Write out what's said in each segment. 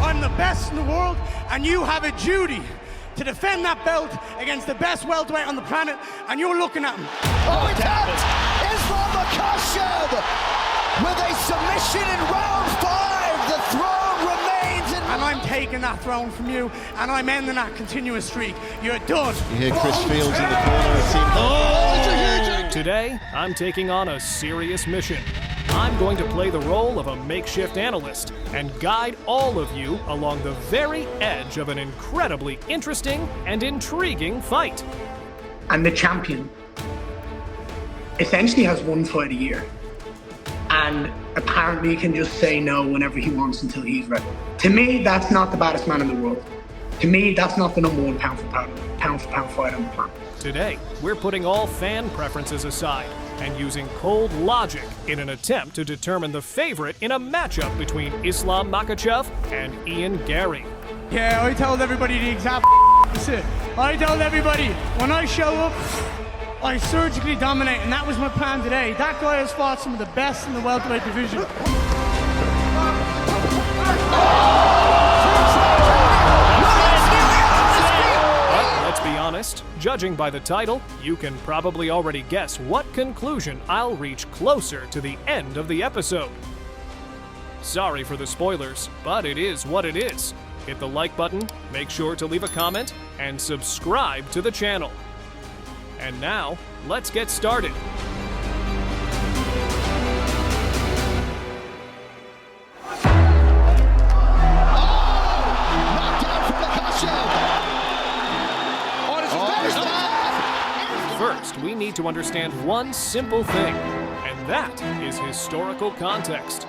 I'm the best in the world, and you have a duty to defend that belt against the best welterweight on the planet, and you're looking at him. Oh, he tapped Islam Makhachev with a submission in round 5. The throne remains in... And I'm taking that throne from you, and I'm ending that continuous streak. You're done. You hear Chris Fields in the corner. It seems... Today, I'm taking on a serious mission. I'm going to play the role of a makeshift analyst and guide all of you along the very edge of an incredibly interesting and intriguing fight. And the champion essentially has one fight a year, and apparently can just say no whenever he wants until he's ready. To me, that's not the baddest man in the world. To me, that's not the number one pound for pound fight on the planet. Today, we're putting all fan preferences aside and using cold logic in an attempt to determine the favorite in a matchup between Islam Makhachev and Ian Garry. Yeah, I told everybody the exact opposite. I told everybody, when I show up, I surgically dominate, and that was my plan today. That guy has fought some of the best in the welterweight division. Let's be honest, judging by the title, you can probably already guess what conclusion I'll reach closer to the end of the episode. Sorry for the spoilers, but it is what it is. Hit the like button, make sure to leave a comment, and subscribe to the channel. And now, let's get started. First, we need to understand one simple thing, and that is historical context.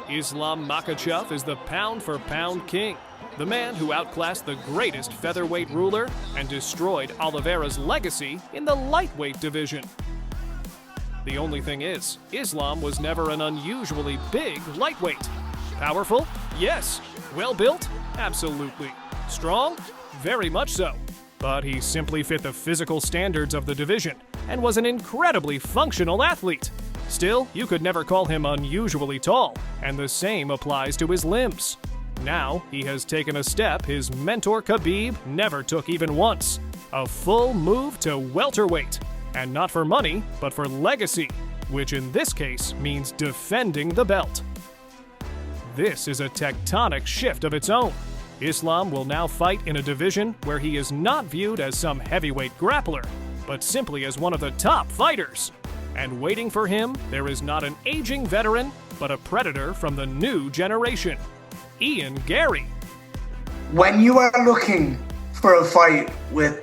Islam Makhachev is the pound-for-pound king, the man who outclassed the greatest featherweight ruler and destroyed Oliveira's legacy in the lightweight division. The only thing is, Islam was never an unusually big lightweight. Powerful? Yes. Well-built? Absolutely. Strong? Very much so. But he simply fit the physical standards of the division and was an incredibly functional athlete. Still, you could never call him unusually tall, and the same applies to his limbs. Now, he has taken a step his mentor Khabib never took even once. A full move to welterweight. And not for money, but for legacy, which in this case means defending the belt. This is a tectonic shift of its own. Islam will now fight in a division where he is not viewed as some heavyweight grappler, but simply as one of the top fighters. And waiting for him, there is not an aging veteran, but a predator from the new generation, Ian Garry. When you are looking for a fight with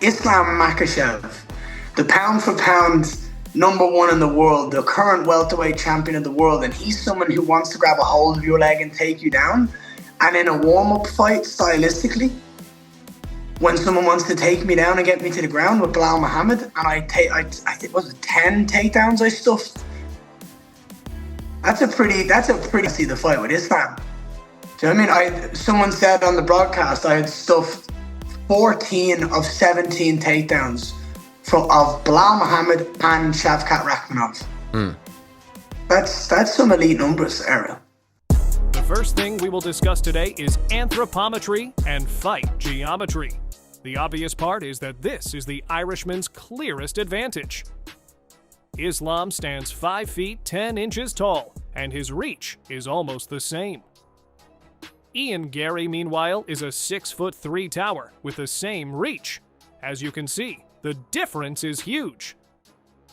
Islam Makhachev, the pound for pound #1 in the world, the current welterweight champion of the world, and he's someone who wants to grab a hold of your leg and take you down, and in a warm-up fight, stylistically, when someone wants to take me down and get me to the ground with Belal Muhammad, and I think, was it 10 takedowns I stuffed? That's a pretty see the fight with Islam. Do you know what I mean? Someone said on the broadcast I had stuffed 14 of 17 takedowns of Belal Muhammad and Shavkat Rakhmonov. That's some elite numbers, Errol. The first thing we will discuss today is anthropometry and fight geometry. The obvious part is that this is the Irishman's clearest advantage. Islam stands 5 feet 10 inches tall, and his reach is almost the same. Ian Garry, meanwhile, is a 6'3" tower with the same reach. As you can see, the difference is huge.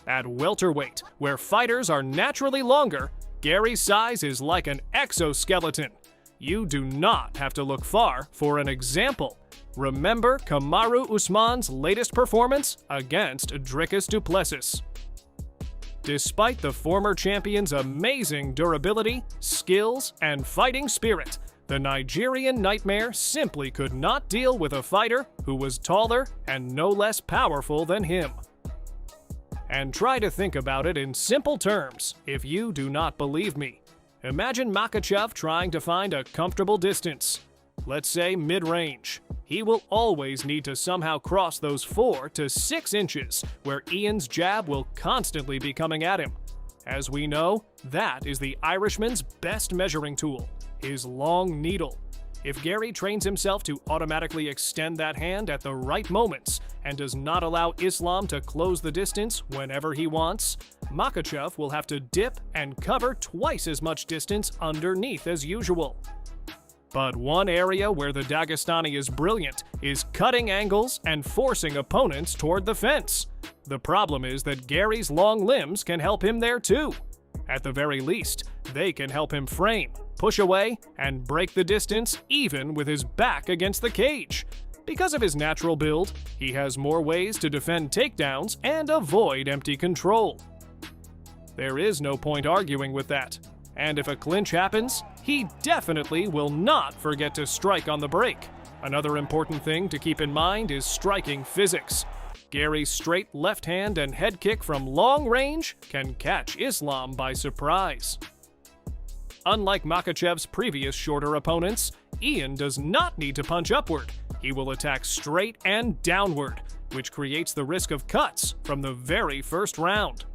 At welterweight, where fighters are naturally longer, Garry's size is like an exoskeleton. You do not have to look far for an example. Remember Kamaru Usman's latest performance against Dricus du Plessis. Despite the former champion's amazing durability, skills, and fighting spirit, the Nigerian Nightmare simply could not deal with a fighter who was taller and no less powerful than him. And try to think about it in simple terms if you do not believe me. Imagine Makhachev trying to find a comfortable distance, let's say mid-range. He will always need to somehow cross those 4 to 6 inches where Ian's jab will constantly be coming at him. As we know, that is the Irishman's best measuring tool, his long needle. If Garry trains himself to automatically extend that hand at the right moments and does not allow Islam to close the distance whenever he wants, Makhachev will have to dip and cover twice as much distance underneath as usual. But one area where the Dagestani is brilliant is cutting angles and forcing opponents toward the fence. The problem is that Garry's long limbs can help him there too. At the very least, they can help him frame, push away, and break the distance even with his back against the cage. Because of his natural build, he has more ways to defend takedowns and avoid empty control. There is no point arguing with that. And if a clinch happens, he definitely will not forget to strike on the break. Another important thing to keep in mind is striking physics. Garry's straight left hand and head kick from long range can catch Islam by surprise. Unlike Makhachev's previous shorter opponents, Ian does not need to punch upward. He will attack straight and downward, which creates the risk of cuts from the very first round.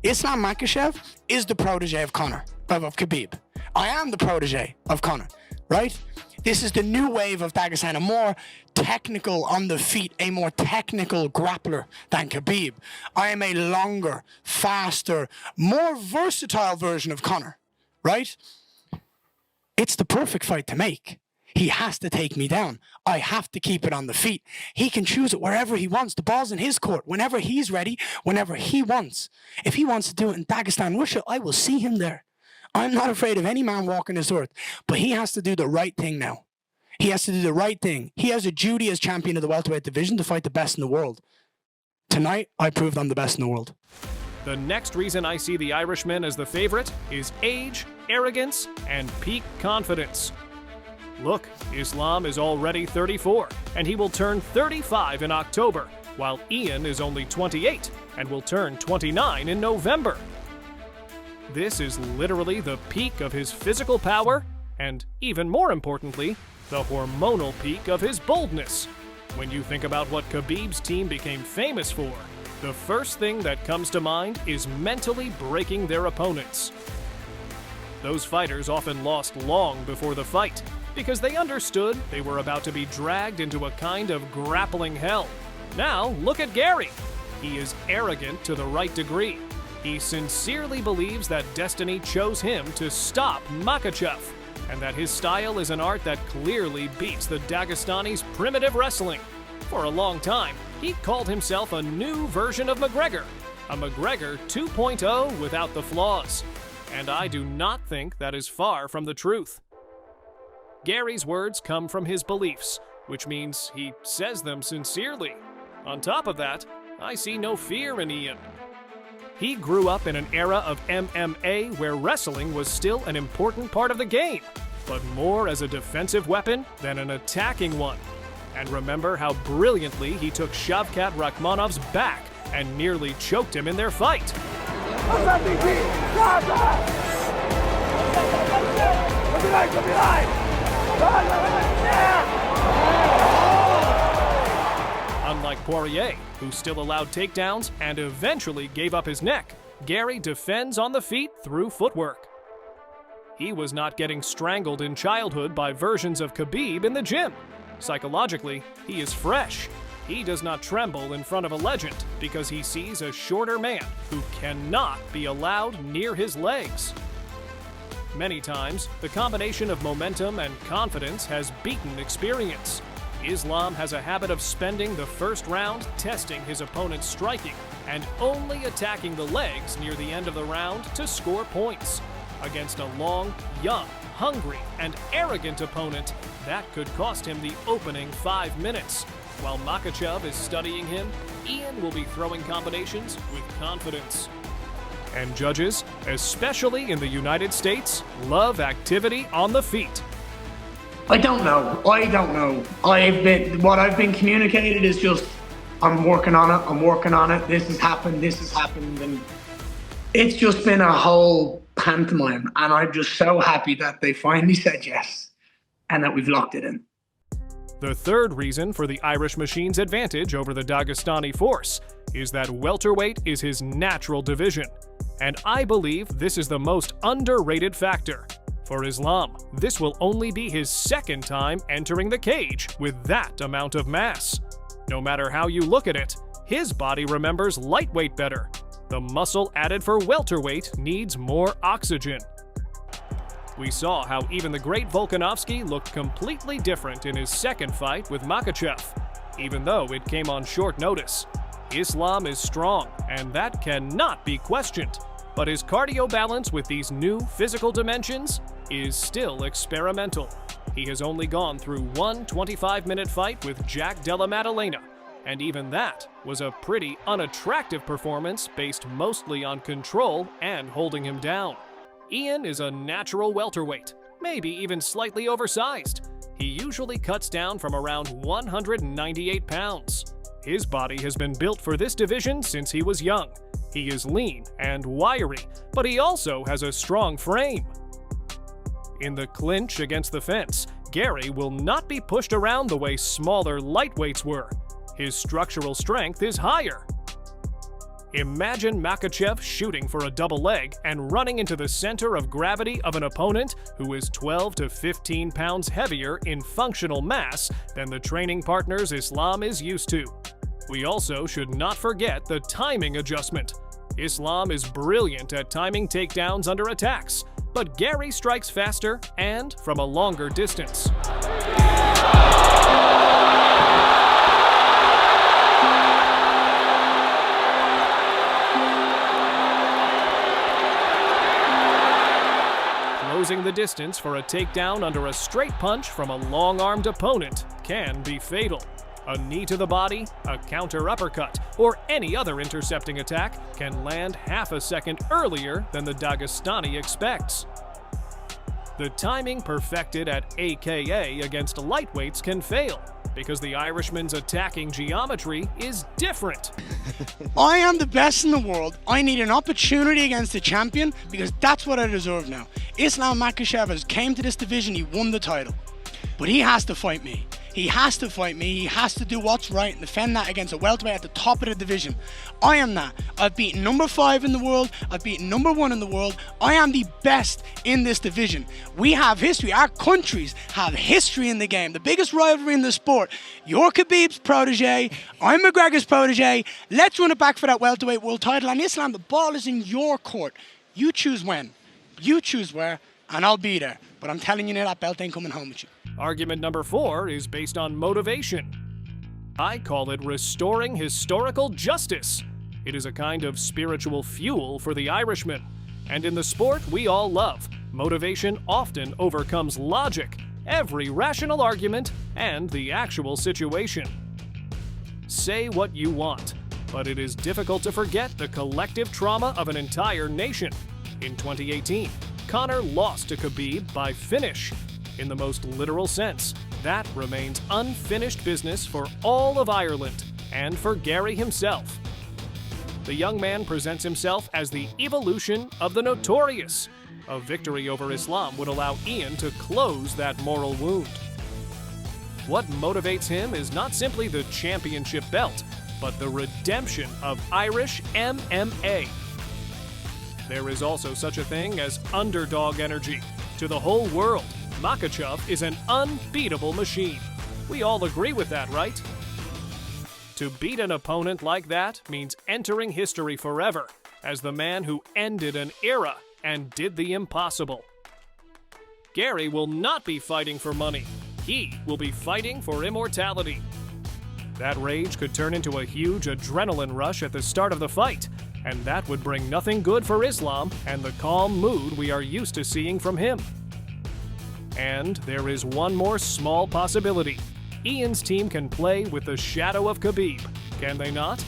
Islam Makhachev is the protege of Khabib. I am the protege of Conor, right? This is the new wave of Dagestan, a more technical on the feet, a more technical grappler than Khabib. I am a longer, faster, more versatile version of Conor, right? It's the perfect fight to make. He has to take me down. I have to keep it on the feet. He can choose it wherever he wants. The ball's in his court, whenever he's ready, whenever he wants. If he wants to do it in Dagestan, Russia, I will see him there. I'm not afraid of any man walking this earth, but he has to do the right thing now. He has to do the right thing. He has a duty as champion of the welterweight division to fight the best in the world. Tonight, I proved I'm the best in the world. The next reason I see the Irishman as the favorite is age, arrogance, and peak confidence. Look, Islam is already 34, and he will turn 35 in October, while Ian is only 28 and will turn 29 in November. This is literally the peak of his physical power, and even more importantly, the hormonal peak of his boldness. When you think about what Khabib's team became famous for, the first thing that comes to mind is mentally breaking their opponents. Those fighters often lost long before the fight, because they understood they were about to be dragged into a kind of grappling hell. Now, look at Garry. He is arrogant to the right degree. He sincerely believes that destiny chose him to stop Makhachev, and that his style is an art that clearly beats the Dagestani's primitive wrestling. For a long time, he called himself a new version of McGregor, a McGregor 2.0 without the flaws. And I do not think that is far from the truth. Garry's words come from his beliefs, which means he says them sincerely. On top of that, I see no fear in Ian. He grew up in an era of MMA where wrestling was still an important part of the game, but more as a defensive weapon than an attacking one. And remember how brilliantly he took Shavkat Rakhmonov's back and nearly choked him in their fight. Unlike Poirier, who still allowed takedowns and eventually gave up his neck, Garry defends on the feet through footwork. He was not getting strangled in childhood by versions of Khabib in the gym. Psychologically, he is fresh. He does not tremble in front of a legend because he sees a shorter man who cannot be allowed near his legs. Many times, the combination of momentum and confidence has beaten experience. Islam has a habit of spending the first round testing his opponent's striking and only attacking the legs near the end of the round to score points. Against a long, young, hungry, and arrogant opponent, that could cost him the opening 5 minutes. While Makhachev is studying him, Ian will be throwing combinations with confidence. And judges, especially in the United States, love activity on the feet. I don't know. What I've been communicated is just, I'm working on it. This has happened. And it's just been a whole pantomime. And I'm just so happy that they finally said yes and that we've locked it in. The third reason for the Irish Machine's advantage over the Dagestani force is that welterweight is his natural division. And I believe this is the most underrated factor. For Islam, this will only be his second time entering the cage with that amount of mass. No matter how you look at it, his body remembers lightweight better. The muscle added for welterweight needs more oxygen. We saw how even the great Volkanovski looked completely different in his second fight with Makhachev, even though it came on short notice. Islam is strong, and that cannot be questioned. But his cardio balance with these new physical dimensions is still experimental. He has only gone through one 25-minute fight with Jack Della Maddalena, and even that was a pretty unattractive performance based mostly on control and holding him down. Ian is a natural welterweight, maybe even slightly oversized. He usually cuts down from around 198 pounds. His body has been built for this division since he was young. He is lean and wiry, but he also has a strong frame. In the clinch against the fence, Garry will not be pushed around the way smaller lightweights were. His structural strength is higher. Imagine Makhachev shooting for a double leg and running into the center of gravity of an opponent who is 12 to 15 pounds heavier in functional mass than the training partners Islam is used to. We also should not forget the timing adjustment. Islam is brilliant at timing takedowns under attacks, but Garry strikes faster and from a longer distance. Closing the distance for a takedown under a straight punch from a long-armed opponent can be fatal. A knee to the body, a counter uppercut, or any other intercepting attack can land half a second earlier than the Dagestani expects. The timing perfected at AKA against lightweights can fail, because the Irishman's attacking geometry is different. I am the best in the world. I need an opportunity against the champion because that's what I deserve now. Islam Makhachev has came to this division, he won the title. But he has to fight me. He has to fight me. He has to do what's right and defend that against a welterweight at the top of the division. I am that. I've beaten number 5 in the world. I've beaten number 1 in the world. I am the best in this division. We have history. Our countries have history in the game. The biggest rivalry in the sport. You're Khabib's protege. I'm McGregor's protege. Let's run it back for that welterweight world title. And Islam, the ball is in your court. You choose when. You choose where. And I'll be there. But I'm telling you now, that belt ain't coming home with you. Argument number 4 is based on motivation. I call it restoring historical justice. It is a kind of spiritual fuel for the Irishman. And in the sport we all love, motivation often overcomes logic, every rational argument, and the actual situation. Say what you want, but it is difficult to forget the collective trauma of an entire nation. In 2018, Conor lost to Khabib by finish. In the most literal sense, that remains unfinished business for all of Ireland and for Garry himself. The young man presents himself as the evolution of the notorious. A victory over Islam would allow Ian to close that moral wound. What motivates him is not simply the championship belt, but the redemption of Irish MMA. There is also such a thing as underdog energy. To the whole world, Makhachev is an unbeatable machine. We all agree with that, right? To beat an opponent like that means entering history forever as the man who ended an era and did the impossible. Garry will not be fighting for money. He will be fighting for immortality. That rage could turn into a huge adrenaline rush at the start of the fight, and that would bring nothing good for Islam and the calm mood we are used to seeing from him. And there is one more small possibility. Ian's team can play with the shadow of Khabib, can they not?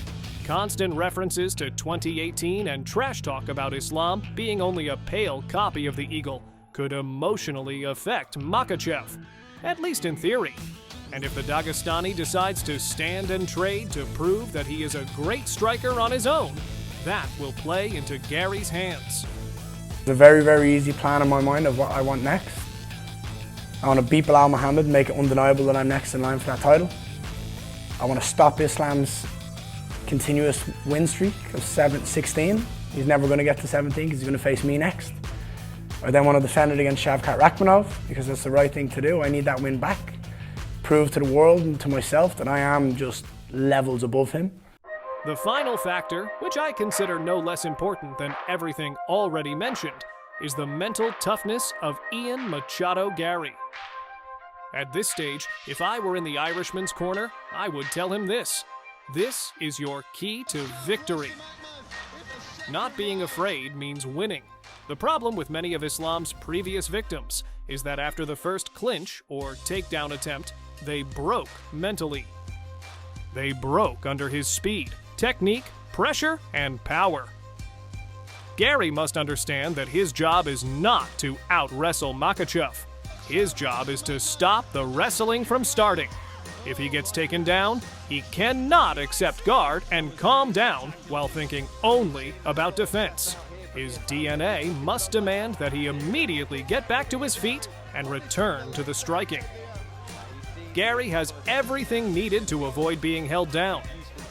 Constant references to 2018 and trash talk about Islam being only a pale copy of the Eagle could emotionally affect Makhachev, at least in theory. And if the Dagestani decides to stand and trade to prove that he is a great striker on his own, that will play into Garry's hands. There's a very, very easy plan in my mind of what I want next. I want to beat Belal Muhammad and make it undeniable that I'm next in line for that title. I want to stop Islam's continuous win streak of 16. He's never going to get to 17 because he's going to face me next. I then want to defend it against Shavkat Rakhmonov because it's the right thing to do. I need that win back. Prove to the world and to myself that I am just levels above him. The final factor, which I consider no less important than everything already mentioned, is the mental toughness of Ian Machado Garry. At this stage, if I were in the Irishman's corner, I would tell him this. This is your key to victory. Not being afraid means winning. The problem with many of Islam's previous victims is that after the first clinch or takedown attempt, they broke mentally. They broke under his speed, technique, pressure, and power. Garry must understand that his job is not to out-wrestle Makhachev. His job is to stop the wrestling from starting. If he gets taken down, he cannot accept guard and calm down while thinking only about defense. His DNA must demand that he immediately get back to his feet and return to the striking. Garry has everything needed to avoid being held down.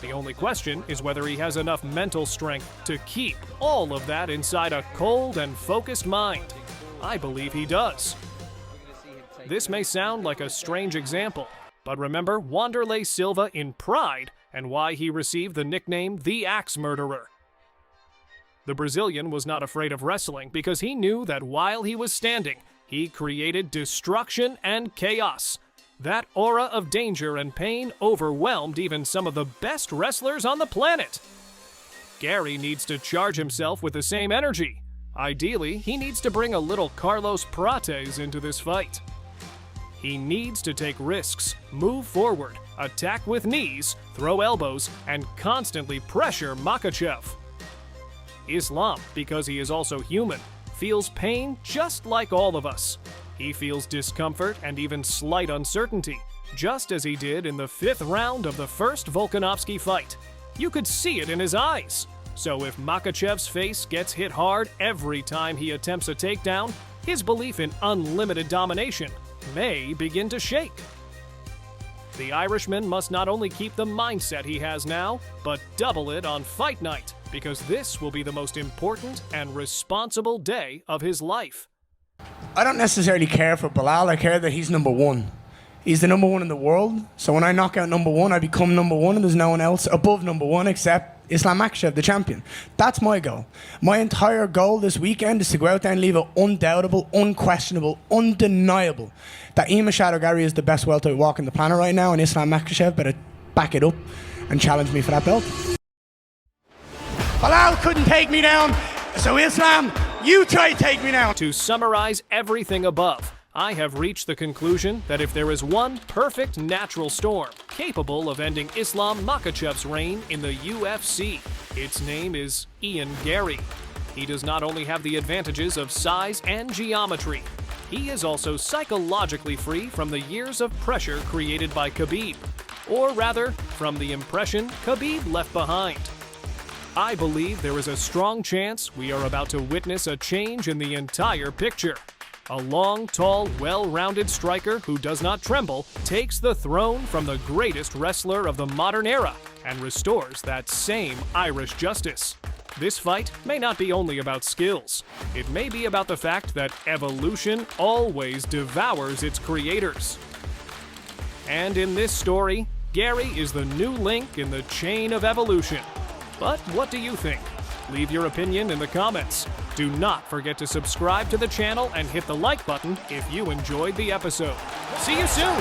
The only question is whether he has enough mental strength to keep all of that inside a cold and focused mind. I believe he does. This may sound like a strange example, but remember Wanderlei Silva in Pride and why he received the nickname the Axe Murderer. The Brazilian was not afraid of wrestling because he knew that while he was standing, he created destruction and chaos. That aura of danger and pain overwhelmed even some of the best wrestlers on the planet. Garry needs to charge himself with the same energy. Ideally, he needs to bring a little Carlos Prates into this fight. He needs to take risks, move forward, attack with knees, throw elbows, and constantly pressure Makhachev. Islam, because he is also human, feels pain just like all of us. He feels discomfort and even slight uncertainty, just as he did in the 5th round of the first Volkanovski fight. You could see it in his eyes. So if Makhachev's face gets hit hard every time he attempts a takedown, his belief in unlimited domination may begin to shake. The Irishman must not only keep the mindset he has now, but double it on fight night, because this will be the most important and responsible day of his life. I don't necessarily care for Belal. I care that he's number one. He's the number one in the world. So when I knock out number one, I become number one, and there's no one else above number one except Islam Makhachev, the champion. That's my goal. My entire goal this weekend is to go out there and leave it undoubtable, unquestionable, undeniable that Ian Machado Garry is the best welterweight walking the planet right now, and Islam Makhachev better back it up and challenge me for that belt. Belal couldn't take me down, so Islam, you try to take me down. To summarize everything above, I have reached the conclusion that if there is one perfect natural storm capable of ending Islam Makhachev's reign in the UFC, its name is Ian Garry. He does not only have the advantages of size and geometry, he is also psychologically free from the years of pressure created by Khabib, or rather, from the impression Khabib left behind. I believe there is a strong chance we are about to witness a change in the entire picture. A long, tall, well-rounded striker who does not tremble takes the throne from the greatest wrestler of the modern era and restores that same Irish justice. This fight may not be only about skills. It may be about the fact that evolution always devours its creators. And in this story, Garry is the new link in the chain of evolution. But what do you think? Leave your opinion in the comments. Do not forget to subscribe to the channel and hit the like button if you enjoyed the episode. See you soon!